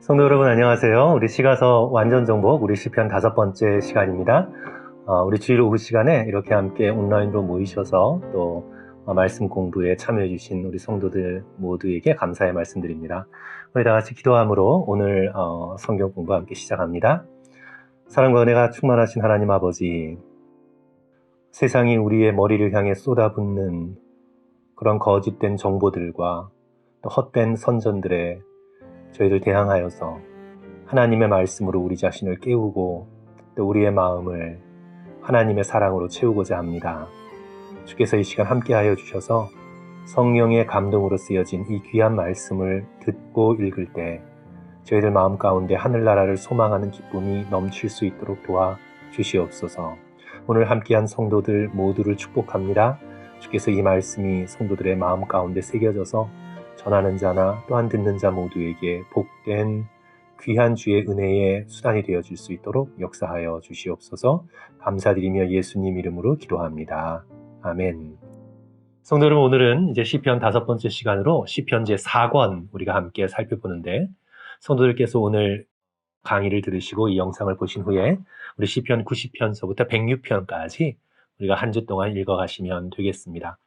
성도 여러분 안녕하세요. 우리 시가서 완전정복 우리 시편 5번째 시간입니다. 우리 주일 오후 시간에 이렇게 함께 온라인으로 모이셔서 또 말씀 공부에 참여해 주신 우리 성도들 모두에게 감사의 말씀드립니다. 우리 다 같이 기도함으로 오늘 성경 공부 함께 시작합니다. 사랑과 은혜가 충만하신 하나님 아버지, 세상이 우리의 머리를 향해 쏟아붓는 그런 거짓된 정보들과 또 헛된 선전들에 저희를 대항하여서 하나님의 말씀으로 우리 자신을 깨우고 또 우리의 마음을 하나님의 사랑으로 채우고자 합니다. 주께서 이 시간 함께하여 주셔서 성령의 감동으로 쓰여진 이 귀한 말씀을 듣고 읽을 때 저희들 마음 가운데 하늘나라를 소망하는 기쁨이 넘칠 수 있도록 도와 주시옵소서. 오늘 함께한 성도들 모두를 축복합니다. 주께서 이 말씀이 성도들의 마음 가운데 새겨져서 전하는 자나 또한 듣는 자 모두에게 복된 귀한 주의 은혜의 수단이 되어줄 수 있도록 역사하여 주시옵소서. 감사드리며 예수님 이름으로 기도합니다. 아멘. 성도 여러분, 오늘은 이제 시편 5번째 시간으로 시편 제4권 우리가 함께 살펴보는데, 성도들께서 오늘 강의를 들으시고 이 영상을 보신 후에 우리 시편 90편서부터 106편까지 우리가 한 주 동안 읽어가시면 되겠습니다.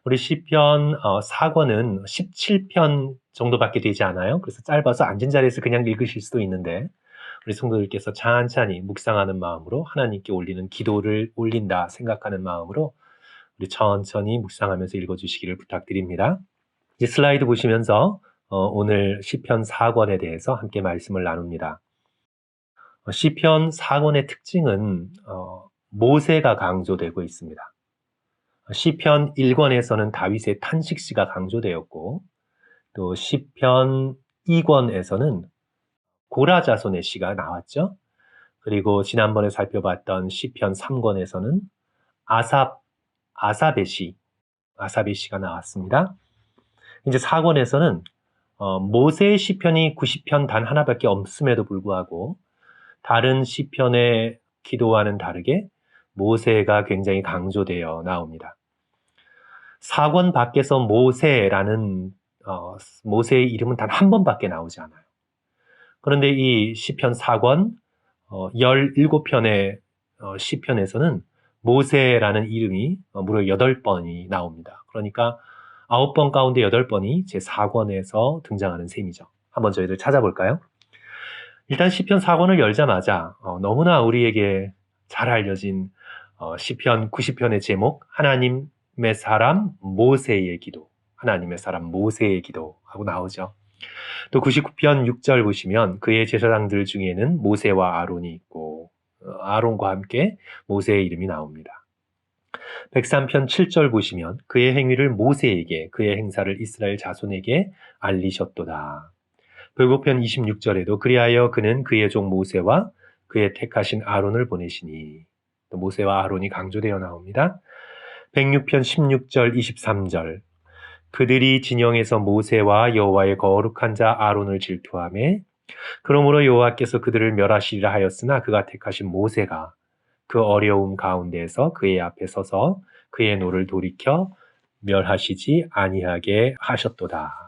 우리 시편 4권은 17편 정도밖에 되지 않아요. 그래서 짧아서 앉은 자리에서 그냥 읽으실 수도 있는데, 우리 성도들께서 찬찬히 묵상하는 마음으로 하나님께 올리는 기도를 올린다 생각하는 마음으로 우리 천천히 묵상하면서 읽어주시기를 부탁드립니다. 이제 슬라이드 보시면서 오늘 시편 4권에 대해서 함께 말씀을 나눕니다. 시편 4권의 특징은 모세가 강조되고 있습니다. 시편 1권에서는 다윗의 탄식시가 강조되었고, 또 시편 2권에서는 고라 자손의 시가 나왔죠. 그리고 지난번에 살펴봤던 시편 3권에서는 아삽의 시가 나왔습니다. 이제 4권에서는 모세의 시편이 90편 단 하나밖에 없음에도 불구하고 다른 시편의 기도와는 다르게 모세가 굉장히 강조되어 나옵니다. 4권 밖에서 모세의 이름은 단 한 번밖에 나오지 않아요. 그런데 이 시편 4권 17편의 시편에서는 모세라는 이름이 무려 8번이 나옵니다. 그러니까 9번 가운데 8번이 제4권에서 등장하는 셈이죠. 한번 저희들 찾아볼까요? 일단 시편 4권을 열자마자 너무나 우리에게 잘 알려진 시편 90편의 제목, 하나님의 사람 모세의 기도, 하나님의 사람 모세의 기도 하고 나오죠. 또 99편 6절 보시면 그의 제사장들 중에는 모세와 아론이 있고 아론과 함께 모세의 이름이 나옵니다. 103편 7절 보시면 그의 행위를 모세에게, 그의 행사를 이스라엘 자손에게 알리셨도다. 불고편 26절에도 그리하여 그는 그의 종 모세와 그의 택하신 아론을 보내시니, 또 모세와 아론이 강조되어 나옵니다. 106편 16절 23절 그들이 진영에서 모세와 여호와의 거룩한 자 아론을 질투하며 그러므로 여호와께서 그들을 멸하시리라 하였으나 그가 택하신 모세가 그 어려움 가운데에서 그의 앞에 서서 그의 노를 돌이켜 멸하시지 아니하게 하셨도다.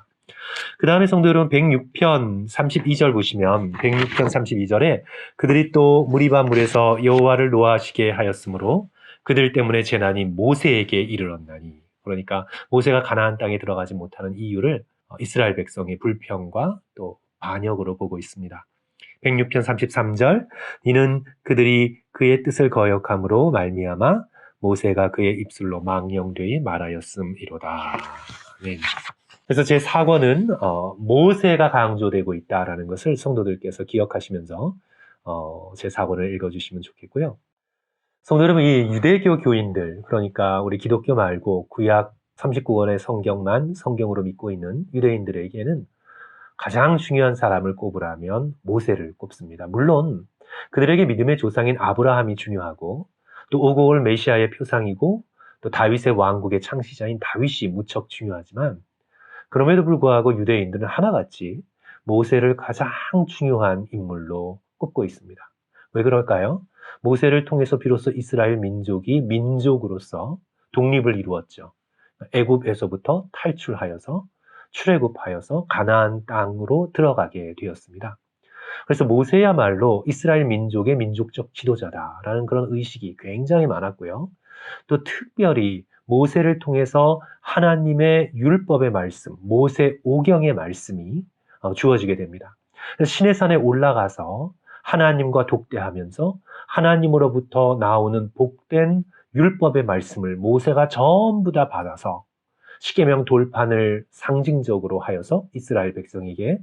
그 다음에 성도 여러분 106편 32절 보시면 106편 32절에 그들이 또 무리바 물에서 여호와를 노하시게 하였으므로 그들 때문에 재난이 모세에게 이르렀나니, 그러니까 모세가 가나안 땅에 들어가지 못하는 이유를 이스라엘 백성의 불평과 또 반역으로 보고 있습니다. 106편 33절 이는 그들이 그의 뜻을 거역함으로 말미암아 모세가 그의 입술로 망령되이 말하였음이로다. 네. 그래서 제4권은 모세가 강조되고 있다라는 것을 성도들께서 기억하시면서 제4권을 읽어주시면 좋겠고요. 성도 여러분, 이 유대교 교인들, 그러니까 우리 기독교 말고 구약 39권의 성경만 성경으로 믿고 있는 유대인들에게는 가장 중요한 사람을 꼽으라면 모세를 꼽습니다. 물론 그들에게 믿음의 조상인 아브라함이 중요하고 또 오고 올 메시아의 표상이고 또 다윗의 왕국의 창시자인 다윗이 무척 중요하지만, 그럼에도 불구하고 유대인들은 하나같이 모세를 가장 중요한 인물로 꼽고 있습니다. 왜 그럴까요? 모세를 통해서 비로소 이스라엘 민족이 민족으로서 독립을 이루었죠. 애굽에서부터 탈출하여서 출애굽하여서 가나안 땅으로 들어가게 되었습니다. 그래서 모세야말로 이스라엘 민족의 민족적 지도자다라는 그런 의식이 굉장히 많았고요. 또 특별히 모세를 통해서 하나님의 율법의 말씀, 모세 오경의 말씀이 주어지게 됩니다. 그래서 시내산에 올라가서 하나님과 독대하면서 하나님으로부터 나오는 복된 율법의 말씀을 모세가 전부 다 받아서 십계명 돌판을 상징적으로 하여서 이스라엘 백성에게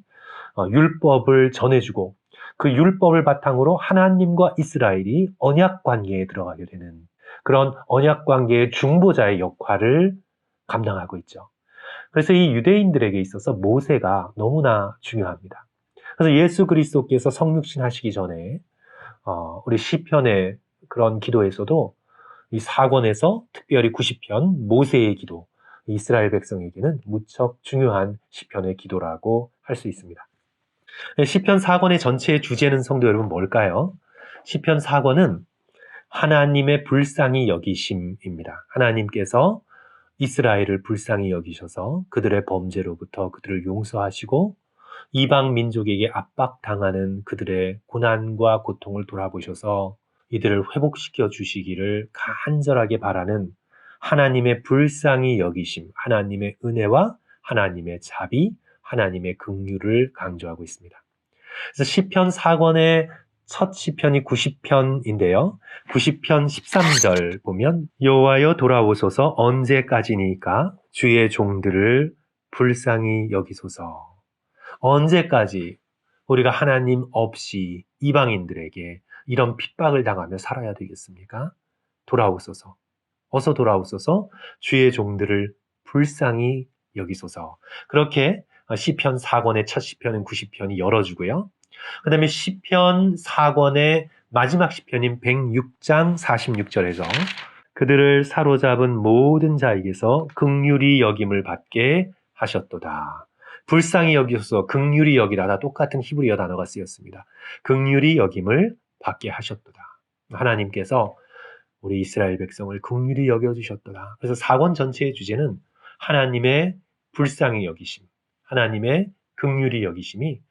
율법을 전해주고 그 율법을 바탕으로 하나님과 이스라엘이 언약 관계에 들어가게 되는 그런 언약 관계의 중보자의 역할을 감당하고 있죠. 그래서 이 유대인들에게 있어서 모세가 너무나 중요합니다. 그래서 예수 그리스도께서 성육신 하시기 전에 우리 시편의 그런 기도에서도 이 사권에서 특별히 90편 모세의 기도, 이스라엘 백성에게는 무척 중요한 시편의 기도라고 할 수 있습니다. 시편 4권의 전체의 주제는 성도 여러분 뭘까요? 시편 4권은 하나님의 불쌍히 여기심입니다. 하나님께서 이스라엘을 불쌍히 여기셔서 그들의 범죄로부터 그들을 용서하시고 이방 민족에게 압박당하는 그들의 고난과 고통을 돌아보셔서 이들을 회복시켜 주시기를 간절하게 바라는 하나님의 불쌍히 여기심, 하나님의 은혜와 하나님의 자비, 하나님의 긍휼을 강조하고 있습니다. 그래서 시편 4권의 첫 시편이 90편인데요. 90편 13절 보면 여호와여 돌아오소서 언제까지니까 주의 종들을 불쌍히 여기소서. 언제까지 우리가 하나님 없이 이방인들에게 이런 핍박을 당하며 살아야 되겠습니까? 돌아오소서. 어서 돌아오소서. 주의 종들을 불쌍히 여기소서. 그렇게 시편 4권의 첫 시편은 90편이 열어주고요. 그 다음에 시편 4권의 마지막 시편인 106장 46절에서 그들을 사로잡은 모든 자에게서 긍휼히 여김을 받게 하셨도다. 불쌍히 여기소서, 긍휼히 여기라. 다 똑같은 히브리어 단어가 쓰였습니다. 긍휼히 여김을 받게 하셨도다. 하나님께서 우리 이스라엘 백성을 긍휼히 여겨주셨도다. 그래서 4권 전체의 주제는 하나님의 불쌍히 여기심, 하나님의 긍휼히 여기심이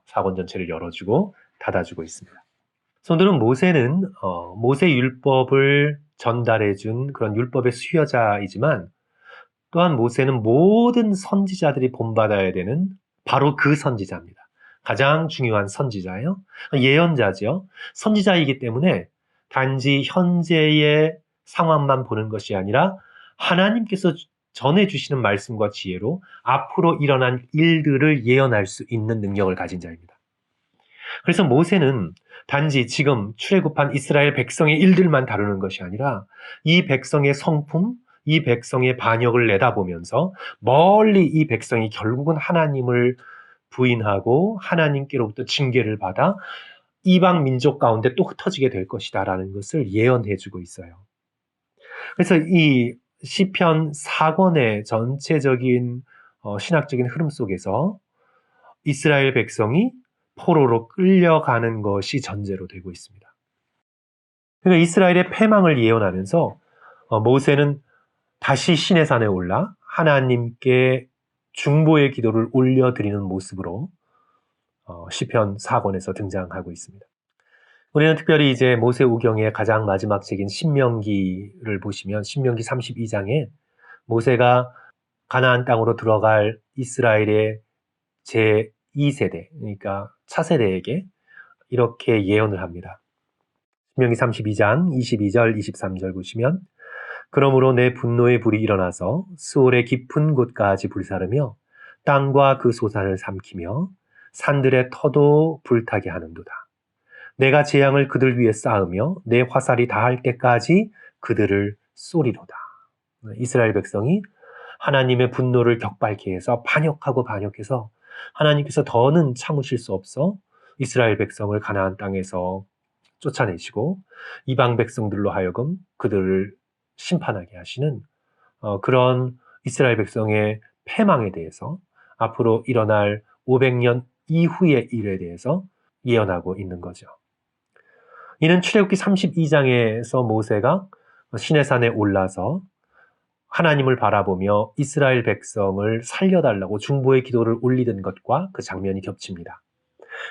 4권 전체를 열어주고 닫아주고 있습니다. 성도는 모세는 모세 율법을 전달해준 그런 율법의 수여자이지만 또한 모세는 모든 선지자들이 본받아야 되는 바로 그 선지자입니다. 가장 중요한 선지자예요. 예언자죠. 선지자이기 때문에 단지 현재의 상황만 보는 것이 아니라 하나님께서 전해주시는 말씀과 지혜로 앞으로 일어난 일들을 예언할 수 있는 능력을 가진 자입니다. 그래서 모세는 단지 지금 출애굽한 이스라엘 백성의 일들만 다루는 것이 아니라 이 백성의 성품, 이 백성의 반역을 내다보면서 멀리 이 백성이 결국은 하나님을 부인하고 하나님께로부터 징계를 받아 이방 민족 가운데 또 흩어지게 될 것이다라는 것을 예언해주고 있어요. 그래서 이 시편 4권의 전체적인 신학적인 흐름 속에서 이스라엘 백성이 포로로 끌려가는 것이 전제로 되고 있습니다. 그러니까 이스라엘의 패망을 예언하면서 모세는 다시 시내산에 올라 하나님께 중보의 기도를 올려드리는 모습으로 시편 4권에서 등장하고 있습니다. 우리는 특별히 이제 모세 오경의 가장 마지막 책인 신명기를 보시면 신명기 32장에 모세가 가나안 땅으로 들어갈 이스라엘의 제2세대, 그러니까 차세대에게 이렇게 예언을 합니다. 신명기 32장 22절, 23절 보시면 그러므로 내 분노의 불이 일어나서 수올의 깊은 곳까지 불사르며 땅과 그 소산을 삼키며 산들의 터도 불타게 하는도다. 내가 재앙을 그들 위에 쌓으며 내 화살이 닿을 때까지 그들을 쏘리로다. 이스라엘 백성이 하나님의 분노를 격발케 해서 반역해서 하나님께서 더는 참으실 수 없어 이스라엘 백성을 가나안 땅에서 쫓아내시고 이방 백성들로 하여금 그들을 심판하게 하시는 그런 이스라엘 백성의 패망에 대해서 앞으로 일어날 500년 이후의 일에 대해서 예언하고 있는 거죠. 이는 출애굽기 32장에서 모세가 시내산에 올라서 하나님을 바라보며 이스라엘 백성을 살려달라고 중보의 기도를 올리던 것과 그 장면이 겹칩니다.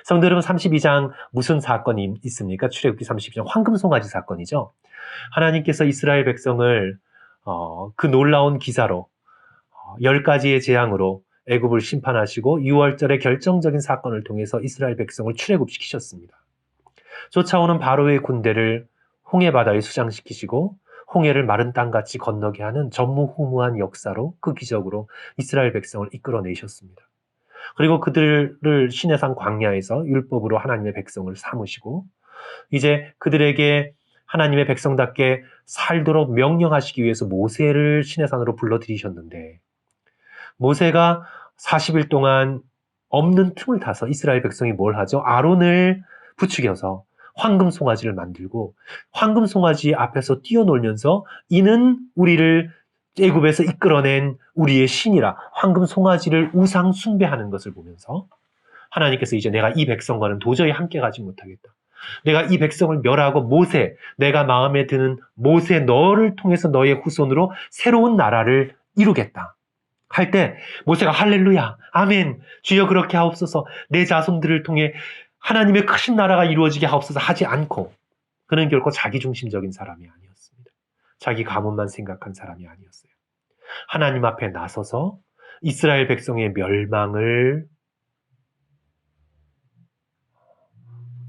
성도 여러분, 32장 무슨 사건이 있습니까? 출애굽기 32장 황금송아지 사건이죠. 하나님께서 이스라엘 백성을 그 놀라운 기사로 10가지의 재앙으로 애굽을 심판하시고 6월절의 결정적인 사건을 통해서 이스라엘 백성을 출애굽시키셨습니다. 쫓아오는 바로의 군대를 홍해바다에 수장시키시고 홍해를 마른 땅같이 건너게 하는 전무후무한 역사로 그 기적으로 이스라엘 백성을 이끌어내셨습니다. 그리고 그들을 시내산 광야에서 율법으로 하나님의 백성을 삼으시고 이제 그들에게 하나님의 백성답게 살도록 명령하시기 위해서 모세를 시내산으로 불러들이셨는데 모세가 40일 동안 없는 틈을 타서 이스라엘 백성이 뭘 하죠? 아론을 부추겨서 황금 송아지를 만들고 황금 송아지 앞에서 뛰어놀면서 이는 우리를 애굽에서 이끌어낸 우리의 신이라 황금 송아지를 우상 숭배하는 것을 보면서 하나님께서 이제 내가 이 백성과는 도저히 함께 가지 못하겠다. 내가 이 백성을 멸하고 모세, 내가 마음에 드는 모세 너를 통해서 너의 후손으로 새로운 나라를 이루겠다. 할 때 모세가 할렐루야, 아멘, 주여 그렇게 하옵소서, 내 자손들을 통해 하나님의 크신 나라가 이루어지게 하옵소서 하지 않고 그는 결코 자기중심적인 사람이 아니었습니다. 자기 가문만 생각한 사람이 아니었어요. 하나님 앞에 나서서 이스라엘 백성의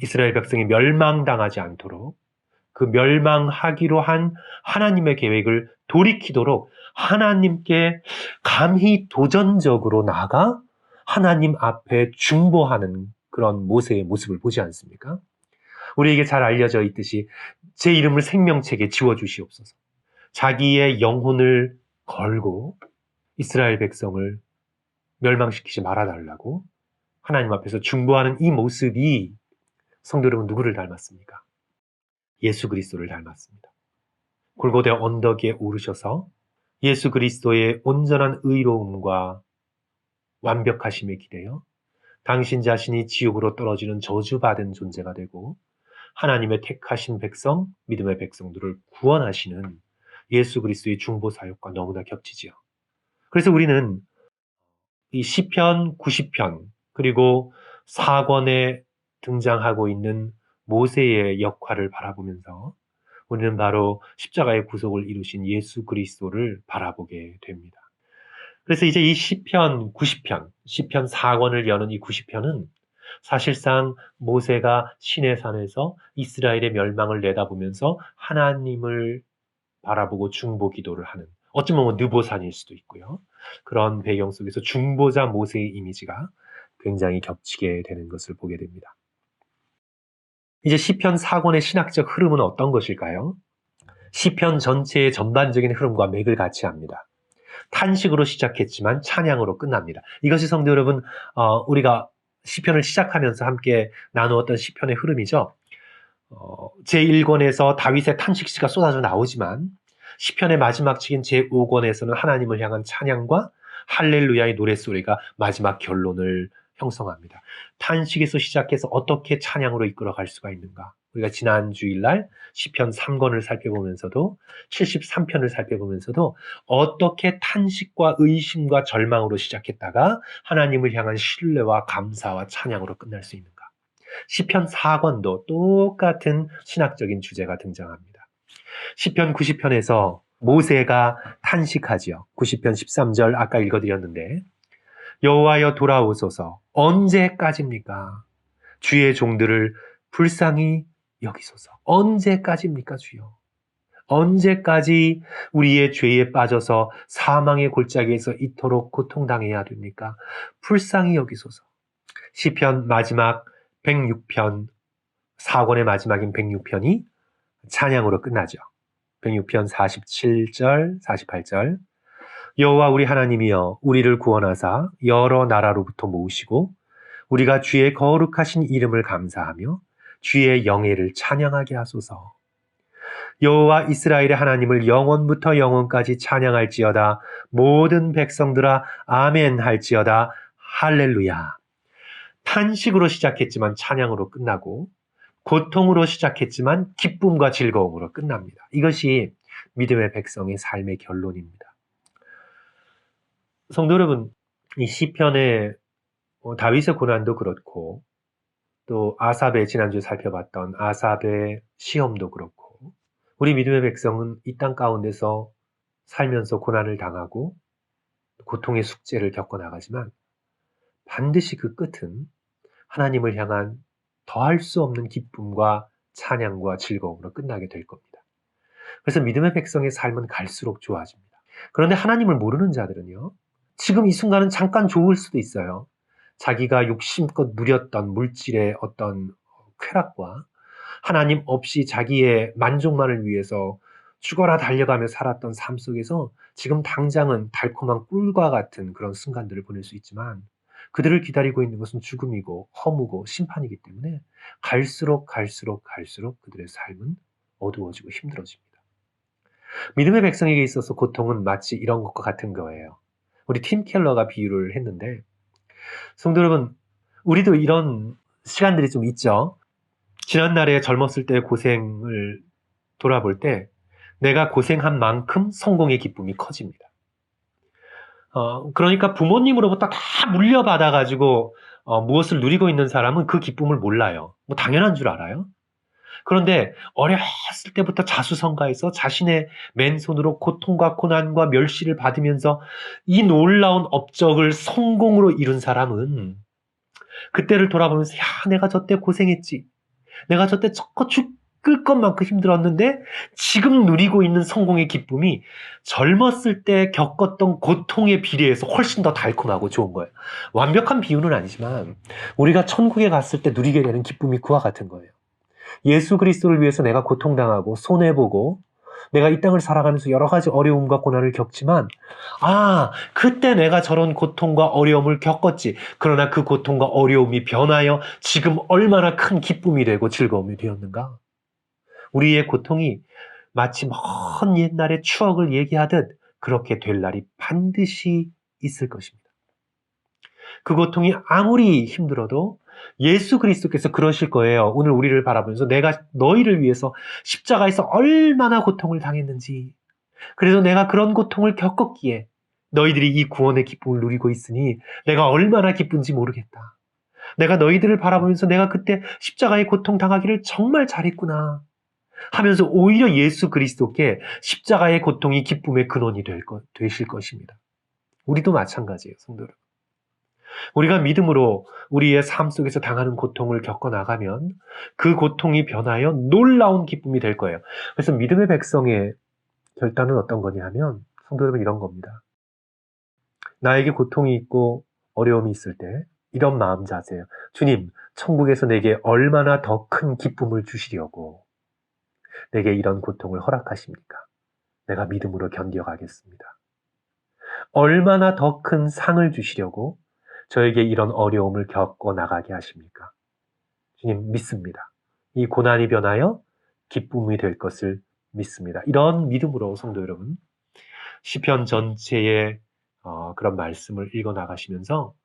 이스라엘 백성이 멸망당하지 않도록 그 멸망하기로 한 하나님의 계획을 돌이키도록 하나님께 감히 도전적으로 나아가 하나님 앞에 중보하는 그런 모세의 모습을 보지 않습니까? 우리에게 잘 알려져 있듯이 제 이름을 생명책에 지워주시옵소서. 자기의 영혼을 걸고 이스라엘 백성을 멸망시키지 말아달라고 하나님 앞에서 중보하는 이 모습이 성도 여러분 누구를 닮았습니까? 예수 그리스도를 닮았습니다. 골고다 언덕에 오르셔서 예수 그리스도의 온전한 의로움과 완벽하심에 기대어 당신 자신이 지옥으로 떨어지는 저주받은 존재가 되고 하나님의 택하신 백성, 믿음의 백성들을 구원하시는 예수 그리스도의 중보 사역과 너무나 겹치지요. 그래서 우리는 이 시편 90편 그리고 4권에 등장하고 있는 모세의 역할을 바라보면서 우리는 바로 십자가의 구속을 이루신 예수 그리스도를 바라보게 됩니다. 그래서 이제 이 시편 90편, 시편 4권을 여는 이 90편은 사실상 모세가 시내산에서 이스라엘의 멸망을 내다보면서 하나님을 바라보고 중보 기도를 하는, 어쩌면 느보산일 수도 있고요. 그런 배경 속에서 중보자 모세의 이미지가 굉장히 겹치게 되는 것을 보게 됩니다. 이제 시편 4권의 신학적 흐름은 어떤 것일까요? 시편 전체의 전반적인 흐름과 맥을 같이 합니다. 탄식으로 시작했지만 찬양으로 끝납니다. 이것이 성도 여러분, 우리가 시편을 시작하면서 함께 나누었던 시편의 흐름이죠. 제1권에서 다윗의 탄식시가 쏟아져 나오지만 시편의 마지막 책인 제5권에서는 하나님을 향한 찬양과 할렐루야의 노랫소리가 마지막 결론을 형성합니다. 탄식에서 시작해서 어떻게 찬양으로 이끌어갈 수가 있는가? 우리가 지난 주일날 시편 3권을 살펴보면서도 73편을 살펴보면서도 어떻게 탄식과 의심과 절망으로 시작했다가 하나님을 향한 신뢰와 감사와 찬양으로 끝날 수 있는가? 시편 4권도 똑같은 신학적인 주제가 등장합니다. 시편 90편에서 모세가 탄식하지요. 90편 13절 아까 읽어드렸는데 여호와여 돌아오소서 언제까지입니까? 주의 종들을 불쌍히 여기소서. 언제까지입니까 주여? 언제까지 우리의 죄에 빠져서 사망의 골짜기에서 이토록 고통당해야 됩니까? 불쌍히 여기소서. 시편 마지막 106편, 4권의 마지막인 106편이 찬양으로 끝나죠. 106편 47절, 48절 여호와 우리 하나님이여 우리를 구원하사 여러 나라로부터 모으시고 우리가 주의 거룩하신 이름을 감사하며 주의 영예를 찬양하게 하소서. 여호와 이스라엘의 하나님을 영원부터 영원까지 찬양할지어다. 모든 백성들아 아멘 할지어다. 할렐루야. 탄식으로 시작했지만 찬양으로 끝나고 고통으로 시작했지만 기쁨과 즐거움으로 끝납니다. 이것이 믿음의 백성의 삶의 결론입니다. 성도 여러분, 이 시편의 다윗의 고난도 그렇고 또 아삽의 지난주에 살펴봤던 아삽의 시험도 그렇고 우리 믿음의 백성은 이 땅 가운데서 살면서 고난을 당하고 고통의 숙제를 겪어나가지만 반드시 그 끝은 하나님을 향한 더할 수 없는 기쁨과 찬양과 즐거움으로 끝나게 될 겁니다. 그래서 믿음의 백성의 삶은 갈수록 좋아집니다. 그런데 하나님을 모르는 자들은요, 지금 이 순간은 잠깐 좋을 수도 있어요. 자기가 욕심껏 누렸던 물질의 어떤 쾌락과 하나님 없이 자기의 만족만을 위해서 죽어라 달려가며 살았던 삶 속에서 지금 당장은 달콤한 꿀과 같은 그런 순간들을 보낼 수 있지만 그들을 기다리고 있는 것은 죽음이고 허무고 심판이기 때문에 갈수록 그들의 삶은 어두워지고 힘들어집니다. 믿음의 백성에게 있어서 고통은 마치 이런 것과 같은 거예요. 우리 팀 켈러가 비유를 했는데 성도 여러분, 우리도 이런 시간들이 좀 있죠. 지난날에 젊었을 때 고생을 돌아볼 때 내가 고생한 만큼 성공의 기쁨이 커집니다. 그러니까 부모님으로부터 다 물려받아가지고 무엇을 누리고 있는 사람은 그 기쁨을 몰라요. 뭐 당연한 줄 알아요. 그런데 어렸을 때부터 자수성가해서 자신의 맨손으로 고통과 고난과 멸시를 받으면서 이 놀라운 업적을 성공으로 이룬 사람은 그때를 돌아보면서 야, 내가 저때 고생했지. 내가 저때 저거 죽을 것만큼 힘들었는데 지금 누리고 있는 성공의 기쁨이 젊었을 때 겪었던 고통에 비례해서 훨씬 더 달콤하고 좋은 거예요. 완벽한 비유는 아니지만 우리가 천국에 갔을 때 누리게 되는 기쁨이 그와 같은 거예요. 예수 그리스도를 위해서 내가 고통당하고 손해보고 내가 이 땅을 살아가면서 여러 가지 어려움과 고난을 겪지만 그때 내가 저런 고통과 어려움을 겪었지. 그러나 그 고통과 어려움이 변하여 지금 얼마나 큰 기쁨이 되고 즐거움이 되었는가. 우리의 고통이 마치 먼 옛날의 추억을 얘기하듯 그렇게 될 날이 반드시 있을 것입니다. 그 고통이 아무리 힘들어도 예수 그리스도께서 그러실 거예요. 오늘 우리를 바라보면서 내가 너희를 위해서 십자가에서 얼마나 고통을 당했는지, 그래서 내가 그런 고통을 겪었기에 너희들이 이 구원의 기쁨을 누리고 있으니 내가 얼마나 기쁜지 모르겠다. 내가 너희들을 바라보면서 내가 그때 십자가의 고통 당하기를 정말 잘했구나 하면서 오히려 예수 그리스도께 십자가의 고통이 기쁨의 근원이 되실 것입니다. 우리도 마찬가지예요, 성도들. 우리가 믿음으로 우리의 삶 속에서 당하는 고통을 겪어나가면 그 고통이 변하여 놀라운 기쁨이 될 거예요. 그래서 믿음의 백성의 결단은 어떤 거냐 하면 성도 여러분 이런 겁니다. 나에게 고통이 있고 어려움이 있을 때 이런 마음 자세요. 주님, 천국에서 내게 얼마나 더 큰 기쁨을 주시려고 내게 이런 고통을 허락하십니까? 내가 믿음으로 견뎌가겠습니다. 얼마나 더 큰 상을 주시려고 저에게 이런 어려움을 겪어 나가게 하십니까? 주님, 믿습니다. 이 고난이 변하여 기쁨이 될 것을 믿습니다. 이런 믿음으로 성도 여러분, 시편 전체의 그런 말씀을 읽어 나가시면서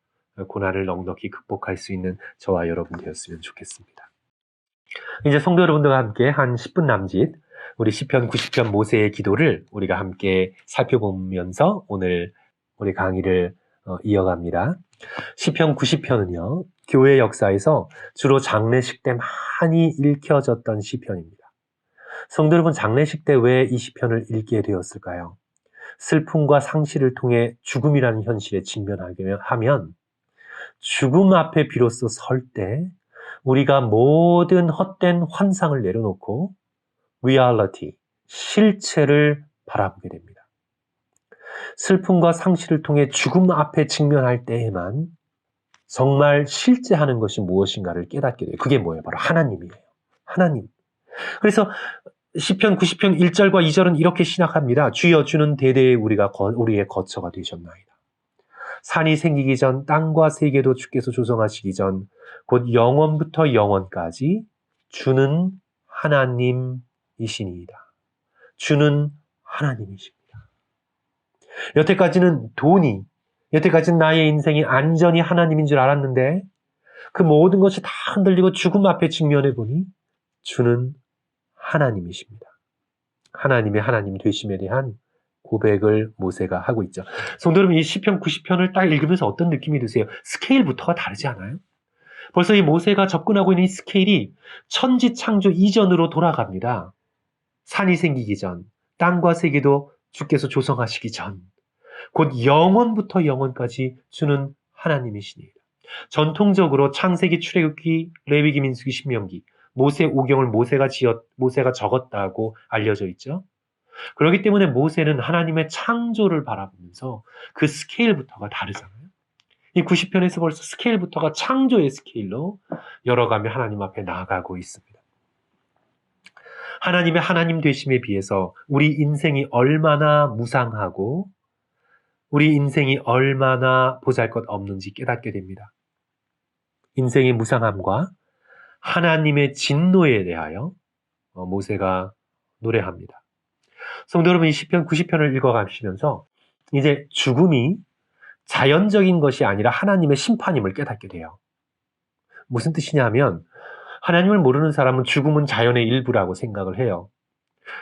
고난을 넉넉히 극복할 수 있는 저와 여러분 되었으면 좋겠습니다. 이제 성도 여러분들과 함께 한 10분 남짓 우리 시편 90편 모세의 기도를 우리가 함께 살펴보면서 오늘 우리 강의를 이어갑니다. 시편 90편은요, 교회 역사에서 주로 장례식 때 많이 읽혀졌던 시편입니다. 성도 여러분, 장례식 때 왜 이 시편을 읽게 되었을까요? 슬픔과 상실을 통해 죽음이라는 현실에 직면하게 하면 죽음 앞에 비로소 설 때 우리가 모든 헛된 환상을 내려놓고 reality, 실체를 바라보게 됩니다. 슬픔과 상실을 통해 죽음 앞에 직면할 때에만 정말 실제하는 것이 무엇인가를 깨닫게 돼요. 그게 뭐예요? 바로 하나님이에요. 하나님. 그래서 시편 90편 1절과 2절은 이렇게 시작합니다. 주여, 주는 대대에 우리의 거처가 되셨나이다. 산이 생기기 전 땅과 세계도 주께서 조성하시기 전 곧 영원부터 영원까지 주는 하나님이시니이다. 주는 하나님이십니다. 여태까지는 돈이, 여태까지는 나의 인생이 안전히 하나님인 줄 알았는데 그 모든 것이 다 흔들리고 죽음 앞에 직면해 보니 주는 하나님이십니다. 하나님의 하나님 되심에 대한 고백을 모세가 하고 있죠. 성도 여러분, 이 시편 90편을 딱 읽으면서 어떤 느낌이 드세요? 스케일부터가 다르지 않아요? 벌써 이 모세가 접근하고 있는 이 스케일이 천지 창조 이전으로 돌아갑니다. 산이 생기기 전, 땅과 세계도 주께서 조성하시기 전, 곧 영원부터 영원까지 주는 하나님이시니. 전통적으로 창세기, 출애굽기, 레위기, 민수기, 신명기, 모세 오경을 모세가 적었다고 알려져 있죠. 그렇기 때문에 모세는 하나님의 창조를 바라보면서 그 스케일부터가 다르잖아요. 이 90편에서 벌써 스케일부터가 창조의 스케일로 열어가며 하나님 앞에 나아가고 있습니다. 하나님의 하나님 되심에 비해서 우리 인생이 얼마나 무상하고 우리 인생이 얼마나 보잘것없는지 깨닫게 됩니다. 인생의 무상함과 하나님의 진노에 대하여 모세가 노래합니다. 성도 여러분, 이 시편 90편을 읽어가시면서 이제 죽음이 자연적인 것이 아니라 하나님의 심판임을 깨닫게 돼요. 무슨 뜻이냐면 하나님을 모르는 사람은 죽음은 자연의 일부라고 생각을 해요.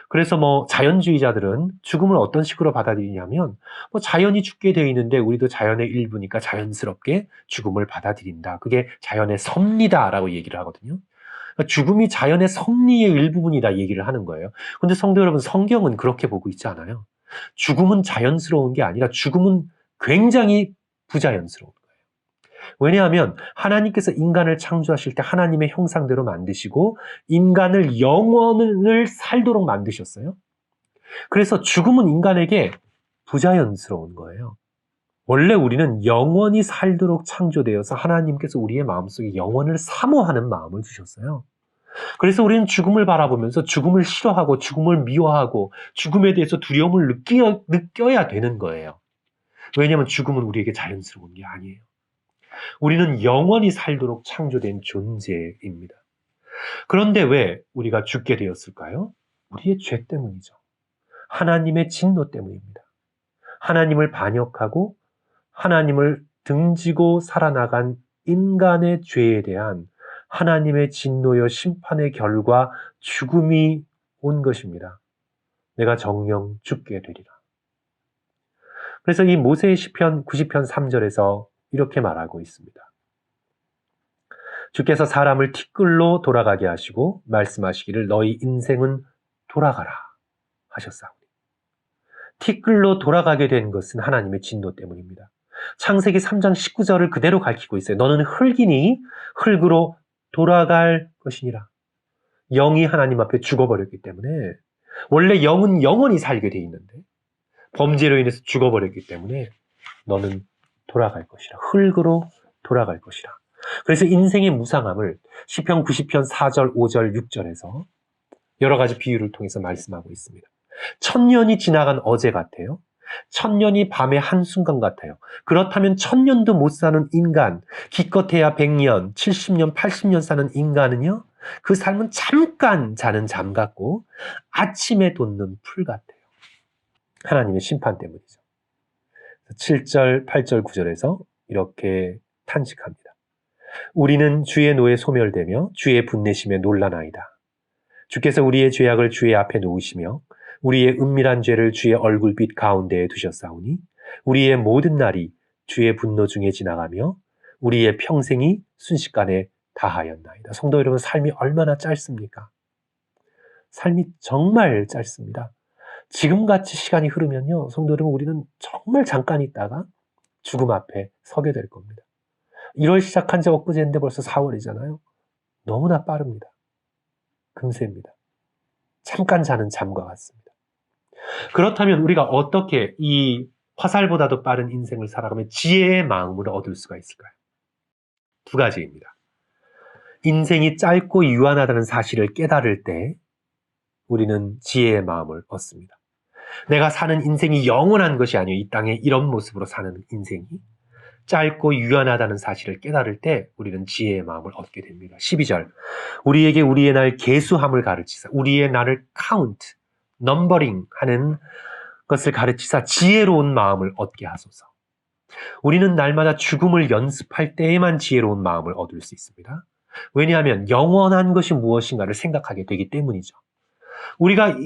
그래서 자연주의자들은 죽음을 어떤 식으로 받아들이냐면 자연이 죽게 되어 있는데 우리도 자연의 일부니까 자연스럽게 죽음을 받아들인다. 그게 자연의 섭리다라고 얘기를 하거든요. 그러니까 죽음이 자연의 섭리의 일부분이다 얘기를 하는 거예요. 근데 성도 여러분, 성경은 그렇게 보고 있지 않아요. 죽음은 자연스러운 게 아니라 죽음은 굉장히 부자연스러운 거예요. 왜냐하면 하나님께서 인간을 창조하실 때 하나님의 형상대로 만드시고 인간을 영원을 살도록 만드셨어요. 그래서 죽음은 인간에게 부자연스러운 거예요. 원래 우리는 영원히 살도록 창조되어서 하나님께서 우리의 마음속에 영원을 사모하는 마음을 주셨어요. 그래서 우리는 죽음을 바라보면서 죽음을 싫어하고 죽음을 미워하고 죽음에 대해서 두려움을 느껴야 되는 거예요. 왜냐하면 죽음은 우리에게 자연스러운 게 아니에요. 우리는 영원히 살도록 창조된 존재입니다. 그런데 왜 우리가 죽게 되었을까요? 우리의 죄 때문이죠. 하나님의 진노 때문입니다. 하나님을 반역하고 하나님을 등지고 살아나간 인간의 죄에 대한 하나님의 진노여 심판의 결과 죽음이 온 것입니다. 내가 정녕 죽게 되리라. 그래서 이 모세의 시편 90편 3절에서 이렇게 말하고 있습니다. 주께서 사람을 티끌로 돌아가게 하시고 말씀하시기를 너희 인생은 돌아가라 하셨사오니. 티끌로 돌아가게 된 것은 하나님의 진노 때문입니다. 창세기 3장 19절을 그대로 가리키고 있어요. 너는 흙이니 흙으로 돌아갈 것이니라. 영이 하나님 앞에 죽어버렸기 때문에 원래 영은 영원히 살게 돼 있는데 범죄로 인해서 죽어버렸기 때문에 너는 돌아갈 것이라. 흙으로 돌아갈 것이라. 그래서 인생의 무상함을 시편 90편 4절, 5절, 6절에서 여러 가지 비유를 통해서 말씀하고 있습니다. 1000년이 지나간 어제 같아요. 1000년이 밤의 한순간 같아요. 그렇다면 1000년도 못 사는 인간, 기껏해야 100년, 70년, 80년 사는 인간은요, 그 삶은 잠깐 자는 잠 같고 아침에 돋는 풀 같아요. 하나님의 심판 때문이죠. 7절, 8절, 9절에서 이렇게 탄식합니다. 우리는 주의 노에 소멸되며 주의 분내심에 놀라나이다. 주께서 우리의 죄악을 주의 앞에 놓으시며 우리의 은밀한 죄를 주의 얼굴빛 가운데에 두셨사오니 우리의 모든 날이 주의 분노 중에 지나가며 우리의 평생이 순식간에 다하였나이다. 성도 여러분, 삶이 얼마나 짧습니까? 삶이 정말 짧습니다. 지금같이 시간이 흐르면요, 성도 여러분, 우리는 정말 잠깐 있다가 죽음 앞에 서게 될 겁니다. 1월 시작한 지 엊그제인데 벌써 4월이잖아요. 너무나 빠릅니다. 금세입니다. 잠깐 자는 잠과 같습니다. 그렇다면 우리가 어떻게 이 화살보다도 빠른 인생을 살아가며 지혜의 마음을 얻을 수가 있을까요? 두 가지입니다. 인생이 짧고 유한하다는 사실을 깨달을 때 우리는 지혜의 마음을 얻습니다. 내가 사는 인생이 영원한 것이 아니에요. 이 땅에 이런 모습으로 사는 인생이 짧고 유한하다는 사실을 깨달을 때 우리는 지혜의 마음을 얻게 됩니다. 12절, 우리에게 우리의 날 계수함을 가르치사 우리의 날을 카운트, 넘버링 하는 것을 가르치사 지혜로운 마음을 얻게 하소서. 우리는 날마다 죽음을 연습할 때에만 지혜로운 마음을 얻을 수 있습니다. 왜냐하면 영원한 것이 무엇인가를 생각하게 되기 때문이죠. 우리가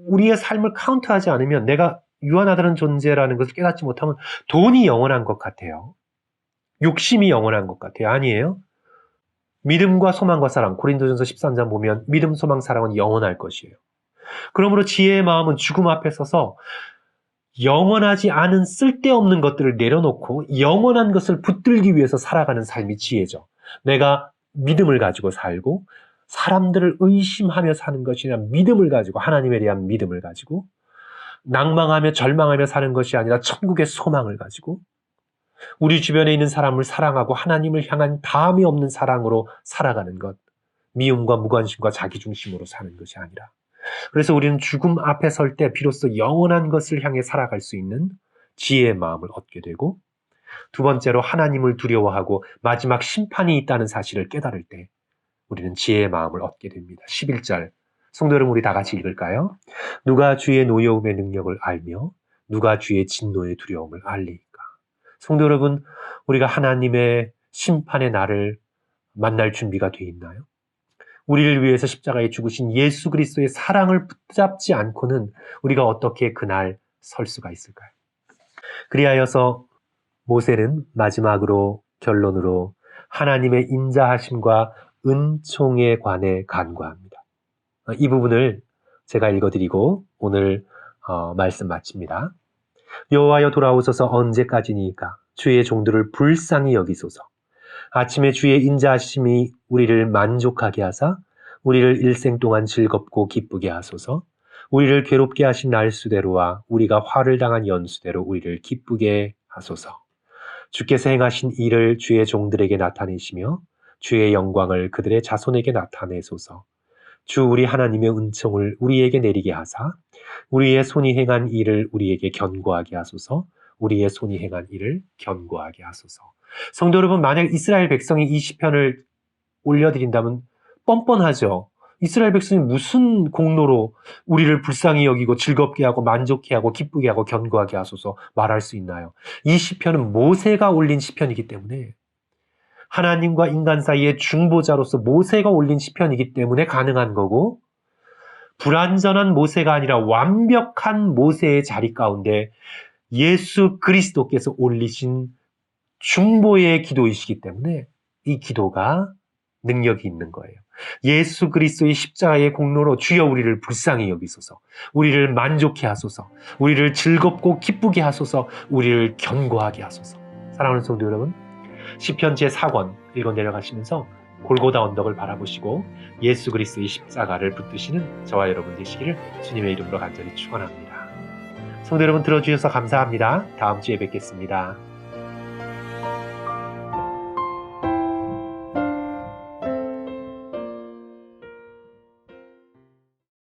우리의 삶을 카운트하지 않으면 내가 유한하다는 존재라는 것을 깨닫지 못하면 돈이 영원한 것 같아요. 욕심이 영원한 것 같아요. 아니에요? 믿음과 소망과 사랑, 고린도전서 13장 보면 믿음, 소망, 사랑은 영원할 것이에요. 그러므로 지혜의 마음은 죽음 앞에 서서 영원하지 않은 쓸데없는 것들을 내려놓고 영원한 것을 붙들기 위해서 살아가는 삶이 지혜죠. 내가 믿음을 가지고 살고 사람들을 의심하며 사는 것이 아니라 믿음을 가지고, 하나님에 대한 믿음을 가지고, 낭망하며 절망하며 사는 것이 아니라 천국의 소망을 가지고, 우리 주변에 있는 사람을 사랑하고 하나님을 향한 다함이 없는 사랑으로 살아가는 것, 미움과 무관심과 자기중심으로 사는 것이 아니라, 그래서 우리는 죽음 앞에 설 때 비로소 영원한 것을 향해 살아갈 수 있는 지혜의 마음을 얻게 되고, 두 번째로 하나님을 두려워하고 마지막 심판이 있다는 사실을 깨달을 때 우리는 지혜의 마음을 얻게 됩니다. 11절 성도 여러분, 우리 다 같이 읽을까요? 누가 주의 노여움의 능력을 알며 누가 주의 진노의 두려움을 알리까? 성도 여러분, 우리가 하나님의 심판의 날을 만날 준비가 되어 있나요? 우리를 위해서 십자가에 죽으신 예수 그리스도의 사랑을 붙잡지 않고는 우리가 어떻게 그날 설 수가 있을까요? 그리하여서 모세는 마지막으로 결론으로 하나님의 인자하심과 은총에 관해 간구합니다. 이 부분을 제가 읽어드리고 오늘 말씀 마칩니다. 여호와여 돌아오소서. 언제까지니까 주의 종들을 불쌍히 여기소서. 아침에 주의 인자하심이 우리를 만족하게 하사 우리를 일생 동안 즐겁고 기쁘게 하소서. 우리를 괴롭게 하신 날수대로와 우리가 화를 당한 연수대로 우리를 기쁘게 하소서. 주께서 행하신 일을 주의 종들에게 나타내시며 주의 영광을 그들의 자손에게 나타내소서. 주 우리 하나님의 은총을 우리에게 내리게 하사 우리의 손이 행한 일을 우리에게 견고하게 하소서. 우리의 손이 행한 일을 견고하게 하소서. 성도 여러분, 만약 이스라엘 백성이 이 시편을 올려드린다면 뻔뻔하죠. 이스라엘 백성이 무슨 공로로 우리를 불쌍히 여기고 즐겁게 하고 만족해 하고 기쁘게 하고 견고하게 하소서 말할 수 있나요? 이 시편은 모세가 올린 시편이기 때문에, 하나님과 인간 사이의 중보자로서 모세가 올린 시편이기 때문에 가능한 거고, 불완전한 모세가 아니라 완벽한 모세의 자리 가운데 예수 그리스도께서 올리신 중보의 기도이시기 때문에 이 기도가 능력이 있는 거예요. 예수 그리스도의 십자가의 공로로 주여 우리를 불쌍히 여기소서, 우리를 만족해 하소서, 우리를 즐겁고 기쁘게 하소서, 우리를 견고하게 하소서. 사랑하는 성도 여러분, 시편 제4권 읽어 내려가시면서 골고다 언덕을 바라보시고 예수 그리스도의 십자가를 붙드시는 저와 여러분 되시기를 주님의 이름으로 간절히 축원합니다. 성도 여러분, 들어주셔서 감사합니다. 다음 주에 뵙겠습니다.